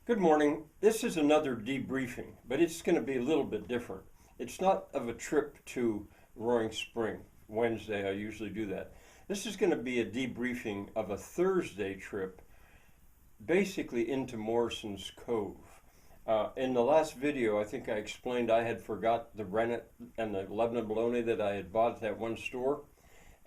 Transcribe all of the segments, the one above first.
Good morning. This is another debriefing, but it's going to be a little bit different. It's not of a trip to Roaring Spring. Wednesday, I usually do that. This is going to be a debriefing of a Thursday trip, basically into Morrison's Cove. In the last video, I think I explained I had forgot the rennet and the Lebanon bologna that I had bought at that one store,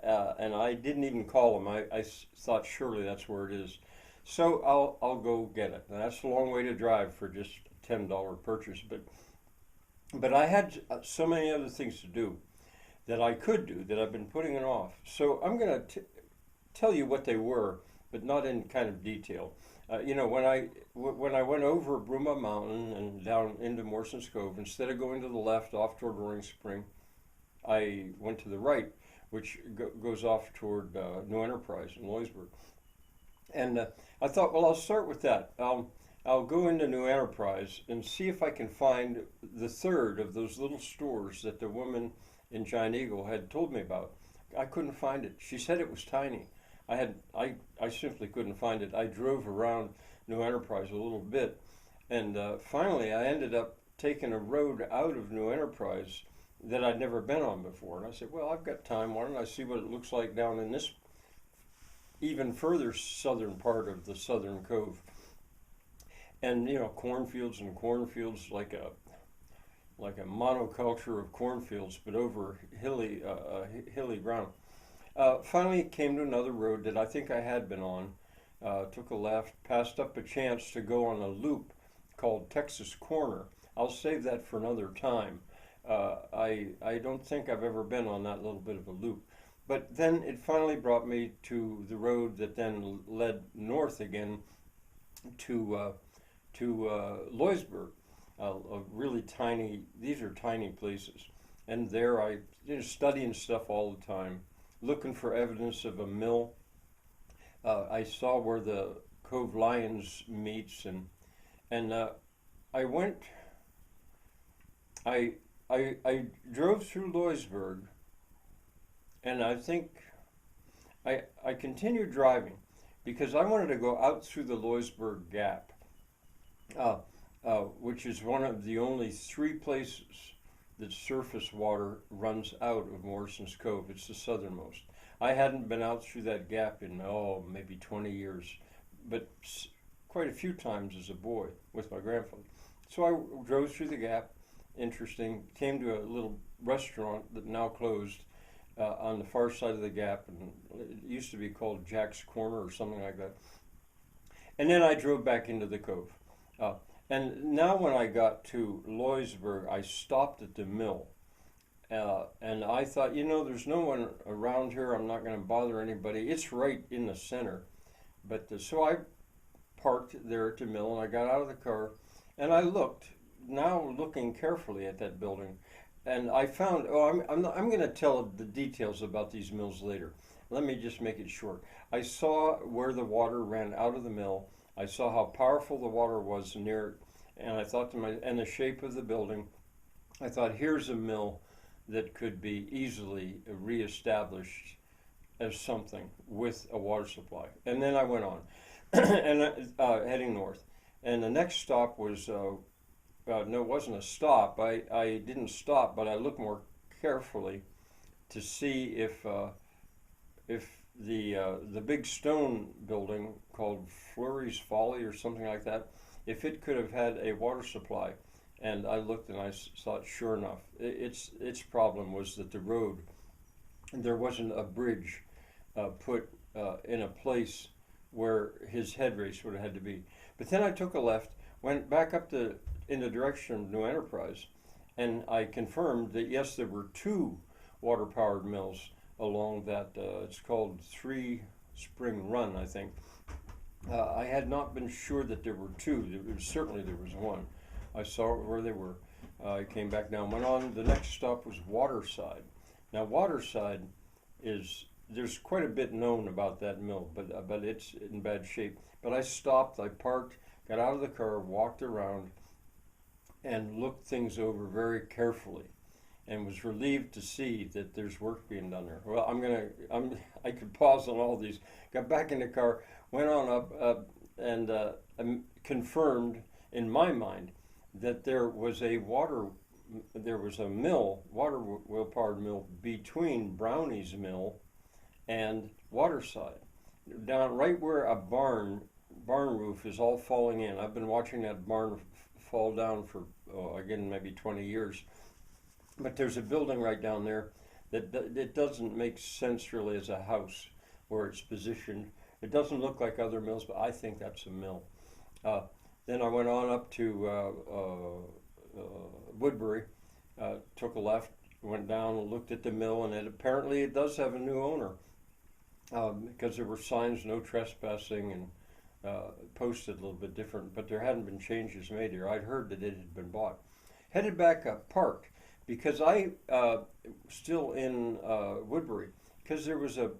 and I didn't even call them. I thought surely that's where it is. So I'll go get it. And that's a long way to drive for just a $10 purchase. But I had so many other things to do that I could do that I've been putting it off. So I'm going to tell you what they were, but not in kind of detail. When I went over Bruma Mountain and down into Morrison's Cove, instead of going to the left off toward Roaring Spring, I went to the right, which goes off toward New Enterprise in Loisburg. And I thought, well, I'll start with that. I'll go into New Enterprise and see if I can find the third of those little stores that the woman in Giant Eagle had told me about. I couldn't find it. She said it was tiny. I simply couldn't find it. I drove around New Enterprise a little bit, and finally I ended up taking a road out of New Enterprise that I'd never been on before. And I said, well, I've got time. Why don't I see what it looks like down in this even further southern part of the southern cove? And cornfields and cornfields, like a monoculture of cornfields, but over hilly ground. Finally came to another road that I think I had been on. Took a left, passed up a chance to go on a loop called Texas Corner. I'll save that for another time. I don't think I've ever been on that little bit of a loop. But then it finally brought me to the road that then led north again to Loisburg. A really tiny, these are tiny places. And there I studying stuff all the time, looking for evidence of a mill. I saw where the Cove Lions meets, and I went. I drove through Loisburg, and I think I continued driving because I wanted to go out through the Loisburg Gap, which is one of the only three places that surface water runs out of Morrison's Cove. It's the southernmost. I hadn't been out through that gap in, maybe 20 years, but quite a few times as a boy with my grandfather. So I drove through the gap, interesting, came to a little restaurant that now closed on the far side of the gap, and it used to be called Jack's Corner or something like that. And then I drove back into the cove. And now when I got to Loisburg, I stopped at the mill. And I thought, there's no one around here. I'm not going to bother anybody. It's right in the center. But so I parked there at the mill, and I got out of the car, and I looked, now looking carefully at that building, and I found, I'm going to tell the details about these mills later. Let me just make it short. I saw where the water ran out of the mill. I saw how powerful the water was near it, and I thought to myself, and the shape of the building, I thought, here's a mill that could be easily reestablished as something with a water supply. And then I went on, and heading north. And the next stop was, no, it wasn't a stop. I didn't stop, but I looked more carefully to see if the big stone building called Fleury's Folly or something like that, if it could have had a water supply. And I looked and I thought, sure enough, its problem was that the road, there wasn't a bridge put in a place where his head race would have had to be. But then I took a left, went back up in the direction of New Enterprise, and I confirmed that yes, there were two water-powered mills along that. It's called Three Spring Run, I think. I had not been sure that there were two. Certainly there was one. I saw where they were. I came back down, went on. The next stop was Waterside. Now Waterside there's quite a bit known about that mill, but it's in bad shape. But I stopped, I parked, got out of the car, walked around, and looked things over very carefully, and was relieved to see that there's work being done there. Well, I could pause on all these. Got back in the car, went on up, and confirmed in my mind that there was a mill, water wheel powered mill between Brownie's mill and Waterside, down right where a barn roof is all falling in. I've been watching that barn fall down for again maybe 20 years, but there's a building right down there that it doesn't make sense really as a house where it's positioned. It doesn't look like other mills, but I think that's a mill. Then I went on up to Woodbury, took a left, went down and looked at the mill, and apparently it does have a new owner, because there were signs, no trespassing, and posted a little bit different, but there hadn't been changes made here. I'd heard that it had been bought. Headed back up, parked, because I still in Woodbury, because there was a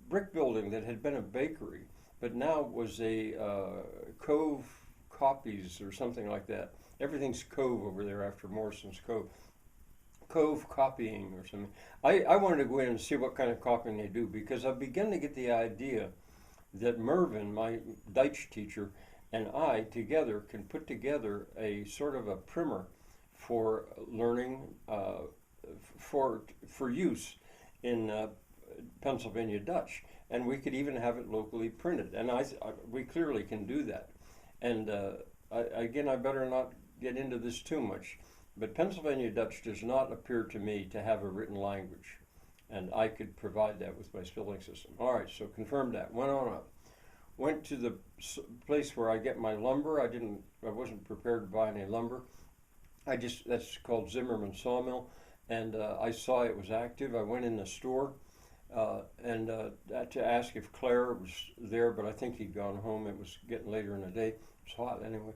brick building that had been a bakery, but now was a Cove Copies or something like that. Everything's Cove over there after Morrison's Cove. Cove Copying or something. I wanted to go in and see what kind of copying they do, because I began to get the idea that Mervyn, my Dutch teacher, and I together can put together a sort of a primer for learning, for use in Pennsylvania Dutch, and we could even have it locally printed. And we clearly can do that. And again, I better not get into this too much, but Pennsylvania Dutch does not appear to me to have a written language, and I could provide that with my spelling system. All right, so confirmed that. Went on up. Went to the place where I get my lumber. I wasn't prepared to buy any lumber. That's called Zimmerman Sawmill, and I saw it was active. I went in the store and to ask if Claire was there, but I think he'd gone home. It was getting later in the day. It was hot anyway.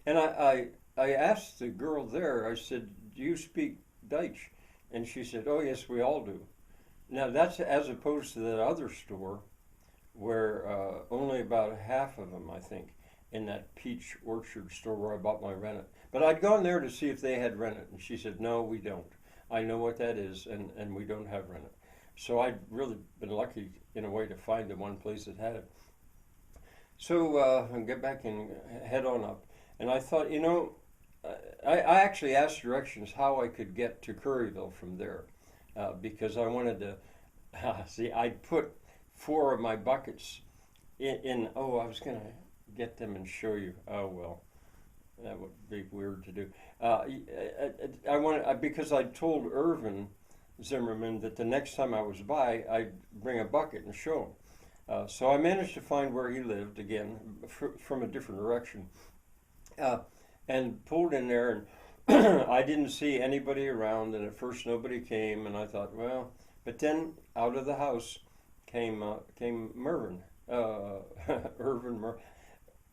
And I asked the girl there, I said, "Do you speak Dutch?" And she said, "Oh yes, we all do." Now that's as opposed to that other store where only about half of them, I think, in that peach orchard store where I bought my rennet. But I'd gone there to see if they had rennet, and she said, "No, we don't. I know what that is, and we don't have rennet." So I'd really been lucky in a way to find the one place that had it. So I get back and head on up. And I thought, I actually asked directions how I could get to Curryville from there, because I wanted to, see, I'd put 4 of my buckets I was going to get them and show you. Oh, well, that would be weird to do. Because I told Irvin Zimmerman that the next time I was by, I'd bring a bucket and show him. So I managed to find where he lived, again, from a different direction. And pulled in there, and I didn't see anybody around, and at first nobody came, and I thought, well, but then out of the house came Mervyn,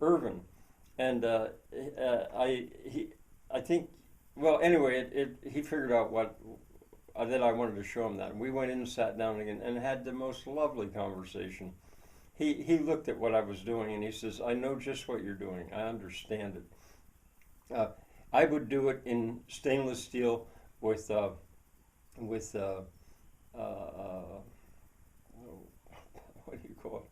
Irvin, and I think, well, anyway, he figured out what that I wanted to show him that, and we went in and sat down again and had the most lovely conversation. He looked at what I was doing, and he says, "I know just what you're doing. I understand it." I would do it in stainless steel with what do you call it?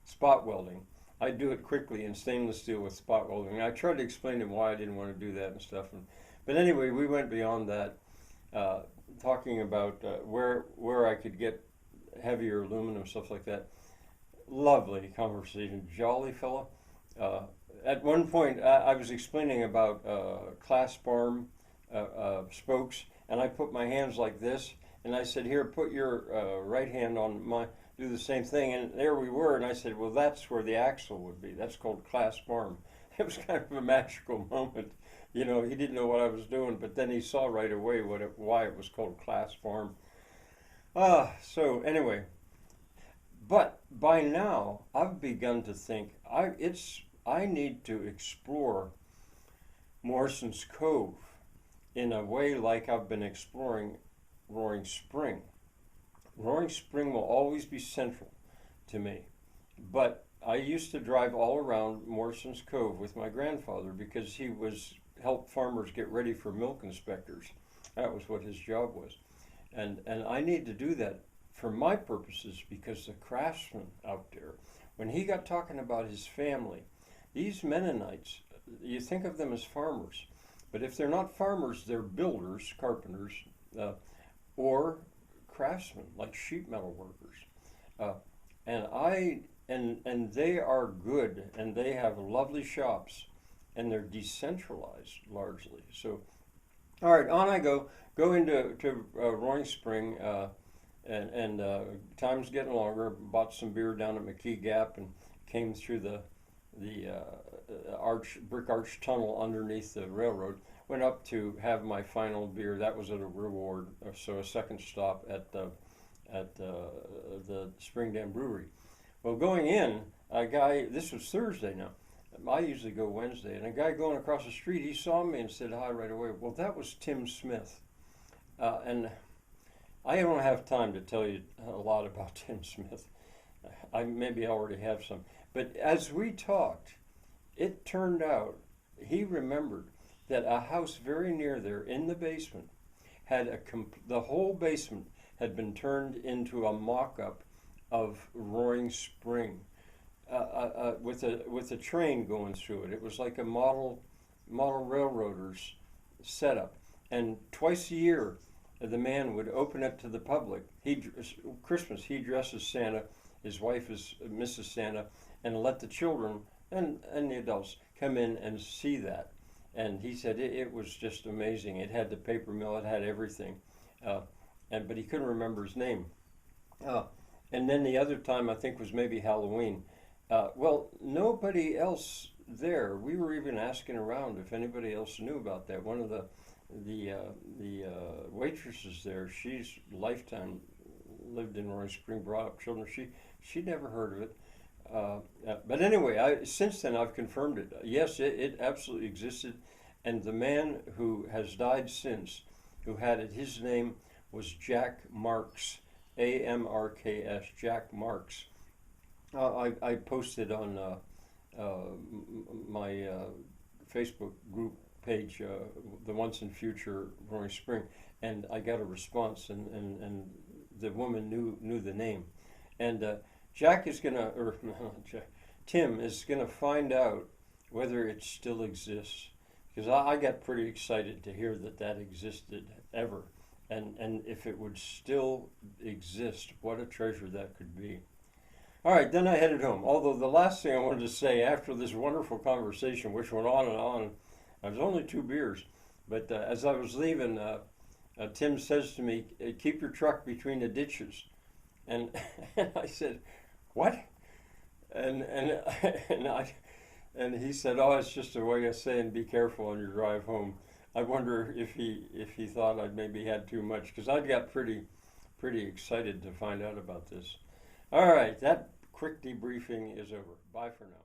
Spot welding. I do it quickly in stainless steel with spot welding. I tried to explain to him why I didn't want to do that and stuff. But anyway, we went beyond that, talking about where I could get heavier aluminum, stuff like that. Lovely conversation, jolly fella. At one point, I was explaining about clasp arm spokes, and I put my hands like this, and I said, "Here, put your right hand on my, do the same thing," and there we were, and I said, "Well, that's where the axle would be. That's called clasp arm." It was kind of a magical moment. He didn't know what I was doing, but then he saw right away why it was called clasp arm. So anyway, but by now, I've begun to think, I need to explore Morrison's Cove in a way like I've been exploring Roaring Spring. Roaring Spring will always be central to me, but I used to drive all around Morrison's Cove with my grandfather because he helped farmers get ready for milk inspectors. That was what his job was. And I need to do that for my purposes, because the craftsmen out there, when he got talking about his family, these Mennonites, you think of them as farmers, but if they're not farmers, they're builders, carpenters, or craftsmen, like sheet metal workers. Uh, and they are good, and they have lovely shops, and they're decentralized largely. So, all right, on I go into Roaring Spring, and time's getting longer. Bought some beer down at McKee Gap and came through the brick arch tunnel underneath the railroad. Went up to have my final beer. That was at a reward, so a second stop at the Spring Dam Brewery. Well, going in, a guy. This was Thursday now. I usually go Wednesday, and a guy going across the street, he saw me and said hi right away. Well, that was Tim Smith, and I don't have time to tell you a lot about Tim Smith. I maybe already have some, but as we talked, it turned out he remembered that a house very near there in the basement had the whole basement had been turned into a mock-up of Roaring Spring, with a train going through it. It was like a model railroaders setup, and twice a year the man would open it to the public. Christmas he dresses Santa, his wife is Mrs. Santa, and let the children and the adults come in and see that. And he said it was just amazing. It had the paper mill, it had everything, but he couldn't remember his name. And then the other time I think was maybe Halloween. Well, nobody else there. We were even asking around if anybody else knew about that. One of the waitresses there, she's lifetime lived in Roaring Spring, brought up children. She never heard of it. But anyway, since then I've confirmed it. Yes, it absolutely existed, and the man who has died since, who had it, his name was Jack Marks, A-M-R-K-S, Jack Marks. I posted on my Facebook group page, the Once and Future Roaring Spring, and I got a response, and the woman knew the name, and Jack is gonna, or Tim is gonna find out whether it still exists, because I got pretty excited to hear that existed ever, and if it would still exist, what a treasure that could be. All right, then I headed home. Although the last thing I wanted to say after this wonderful conversation, which went on and on, I was only 2 beers, but as I was leaving, Tim says to me, "Keep your truck between the ditches," and I said, "What?" And he said, "Oh, it's just a way of saying be careful on your drive home." I wonder if he thought I'd maybe had too much, because I got pretty excited to find out about this. All right, that quick debriefing is over. Bye for now.